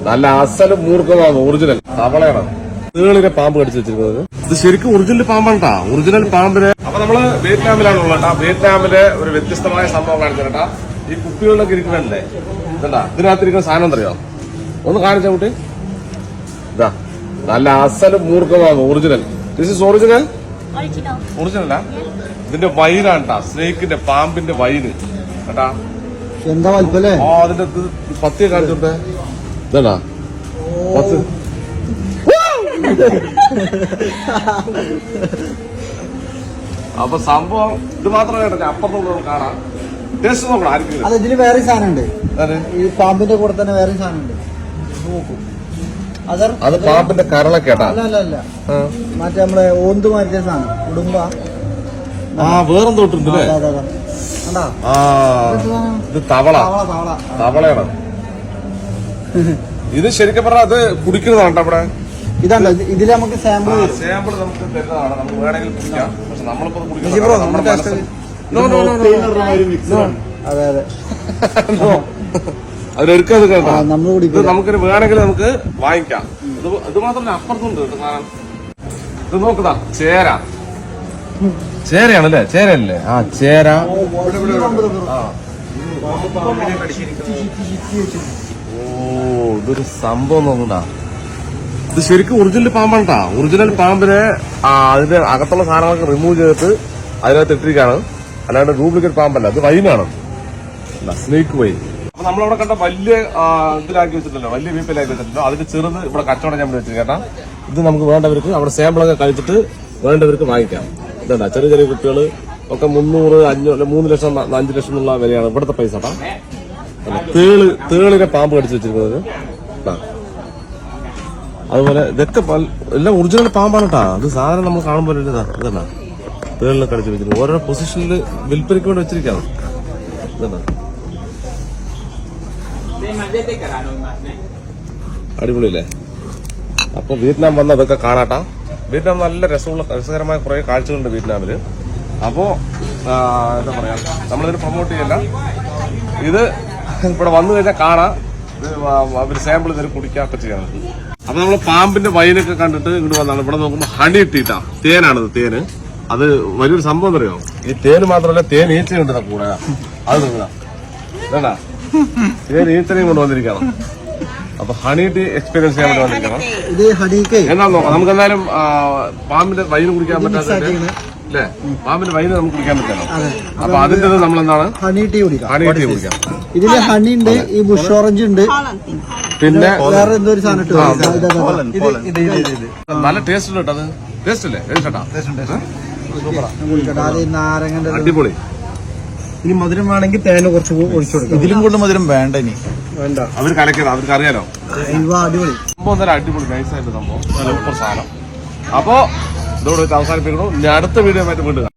നല്ല അസല് മൂർഖമാണ്, ഒറിജിനൽ തവളയാണ്. തേളിനെ പാമ്പ് കടിച്ചു വെച്ചിരിക്കുന്നത്. ഇത് ശരിക്കും ഒറിജിനൽ പാമ്പാണ്, ഒറിജിനൽ പാമ്പിനെ. അപ്പൊ നമ്മള് വിയറ്റ്നാമിലാണ് ഉള്ളട്ടാ. വിയറ്റ്നാമിലെ ഒരു വ്യത്യസ്തമായ സംഭവം കാണിച്ചിട്ടാ. ഈ കുപ്പികളിലൊക്കെ ഇരിക്കണല്ലേ, ഇതാ ഇതിനകത്തിരിക്കുന്ന സാധനം എന്തറിയോ? ഒന്ന് കാണിച്ച കുട്ടി. ഇതാ നല്ല അസല് മൂർഖമാണ്, ഒറിജിനൽ. ദിസ് ഇസ് ഒറിജിനൽ, ഒറിജിനലാ. ഇതിന്റെ വൈനാണ്ടാ, സ്നേക്കിന്റെ പാമ്പിന്റെ വൈന് കേട്ടാ. എന്താ വലിപ്പല്ലേ? ആ അതിന്റെ പത്തിയെ കാണിച്ചോട്ടെ. ഇതാ പത്ത്. അപ്പൊ സംഭവം ഇത് മാത്രമേ കേട്ടോ, അപ്പുറത്തുള്ള കാണാം. ടേസ്റ്റ് നോക്കണം ആയിരിക്കും. അത് ഇതില് വേറെ സാധനം ഉണ്ട്, ഈ പാമ്പിന്റെ കൂടെ തന്നെ വേറെ സാധനം ഉണ്ട്. നോക്കൂ, അത് പാമ്പിന്റെ കരളൊക്കെ കേട്ടാ. അല്ല മറ്റേ നമ്മളെ ഓന്ത് മാറ്റിയ സാധനം ഉടുമ്പ. ആ വേറെന്തോ ഇട്ടുണ്ടല്ലേ. ഇത് തവള, തവളയാണ്. ഇത് ശരിക്കും പറഞ്ഞാൽ അത് കുടിക്കുന്നതാണ് അവിടെ. ഇതാണ്ടോ ഇതില് നമുക്ക് സാമ്പിൾ നമുക്ക് തരുന്നതാണ്, നമുക്ക് വേണമെങ്കിൽ കുടിക്കാം. പക്ഷെ നമ്മളിപ്പോ അതെ അതെ അതിലെടുക്കാതെ കേട്ടോ. നമുക്ക് വേണമെങ്കിൽ നമുക്ക് വാങ്ങിക്കാം. ഇത് മാത്രമല്ല അപ്പുറത്തുണ്ട് സാധനം. ഇത് നോക്കുതാ, ചേര. ചേരയാണല്ലേ, ചേരയല്ലേ? ആ ചേര. ഓ ഇതൊരു സംഭവം നോക്കണ്ടാ. ഇത് ശരിക്കും ഒറിജിനൽ പാമ്പാണ്, ഒറിജിനൽ പാമ്പിനെ അതിന്റെ അകത്തുള്ള സാധനങ്ങളൊക്കെ റിമൂവ് ചെയ്തിട്ട് അതിനകത്ത് ഇട്ടിരിക്കുകയാണ്. അല്ലാണ്ട് ഡ്യൂപ്ലിക്കേറ്റ് പാമ്പല്ല, അത് വൈനാണ്, സ്നേക്ക് വൈൻ. അപ്പൊ നമ്മളവിടെ കണ്ട വലിയ ഇതിലാക്കി വെച്ചിട്ടുണ്ടല്ലോ, വലിയ വീപ്പിലാക്കി വെച്ചിട്ടുണ്ടല്ലോ, അതിന് ചെറുത് ഇവിടെ കച്ചവടം ഞാൻ വെച്ചിട്ട് കേട്ടാ. ഇത് നമുക്ക് വേണ്ടവർക്ക് അവിടെ സാമ്പിളൊക്കെ കഴിച്ചിട്ട് വേണ്ടവർക്ക് വാങ്ങിക്കാം. ഇതാ ചെറിയ ചെറിയ കുട്ടികൾ ഒക്കെ 300, 500, 3 ലക്ഷം 5 ലക്ഷം എന്നുള്ള വിലയാണ് ഇവിടുത്തെ പൈസ കേട്ടാ. തേളിനെ പാമ്പ് കടിച്ചു വെച്ചിരിക്കുന്നത്. അതുപോലെ ഇതൊക്കെ എല്ലാം ഒറിജിനൽ പാമ്പാണ് കേട്ടാ. അത് സാധനം നമ്മൾ കാണുമ്പോൾ ഇതല്ല തേളിനെ കടിച്ചു വെച്ചിരിക്കുന്നത്. ഓരോ പൊസിഷനിൽ വിൽപ്പനയ്ക്ക് വേണ്ടി വെച്ചിരിക്കാണ്. ഇതാ അടിപൊളിയല്ലേ. അപ്പൊ വിയറ്റ്നാം വന്ന് അതൊക്കെ കാണാട്ടാ. വിയറ്റ്നാം നല്ല രസകരമായ കുറെ കാഴ്ചകളുണ്ട് വിയറ്റ്നാമില്. അപ്പോ എന്താ പറയാ, നമ്മളിതിന് പ്രൊമോട്ട് ചെയ്യല്ല. ഇത് ഇവിടെ വന്നു കഴിഞ്ഞാൽ കാണാം. അവര് സാമ്പിൾ ഇതിന് കുടിക്കുകയൊക്കെ ചെയ്യണം. അപ്പൊ നമ്മള് പാമ്പിന്റെ വൈനൊക്കെ കണ്ടിട്ട് ഇങ്ങോട്ട് വന്നാണ്. ഇവിടെ നോക്കുമ്പോ ഹണി ഇട്ടിട്ടാ, തേനാണിത്. തേന് അത് വലിയൊരു സംഭവം അറിയോ? ഈ തേന് മാത്രമല്ല, തേൻ ഈച്ചയുണ്ട് കൂടെ. അത് നിങ്ങളാ വേണ്ട, തേൻ ഈച്ചനെയും കൊണ്ടുവന്നിരിക്കണം. അപ്പൊ ഹണി ടീ എക്സ്പീരിയൻസ് ചെയ്യാൻ വേണ്ടി വന്നിരിക്കണം. എന്നാ നോക്കാം. നമുക്ക് എന്തായാലും പാമ്പിന്റെ വൈന് കുടിക്കാൻ പറ്റാത്ത അല്ലേ, പാമ്പിന്റെ വൈന് നമുക്ക് കുടിക്കാൻ പറ്റണം. അപ്പൊ അതിന്റെ നമ്മളെന്താണ് ഹണി ടീ കുടിക്കാം. ഹണി ടീ കുടിക്കാം. ഇതില് ഹണി ഉണ്ട്, ഈ ബുഷ് ഓറഞ്ച് ഉണ്ട്, പിന്നെ വേറെ എന്തോ ഒരു സാധനം. നല്ല ടേസ്റ്റ് ഉണ്ട് കേട്ടോ. അത് ടേസ്റ്റ് അല്ലേ? നാരങ്ങ അടിപൊളി. ഇനി മധുരം വേണമെങ്കിൽ തേന കുറച്ച് ഒഴിച്ചു കൊടുക്കും. ഇതിലും കൂടുതൽ മധുരം വേണ്ട. ഇനി വേണ്ട, അവർ കലക്കിയത് അവർക്ക് അറിയാലോ. അടിപൊളി സംഭവം തന്നെ, അടിപൊളി നൈസായിട്ട് സംഭവം, സൂപ്പർ സാധനം. അപ്പോ ഇതോടെ അവസാനിപ്പിക്കണു. ഇനി അടുത്ത വീഡിയോ ആയിട്ട് വീണ്ടും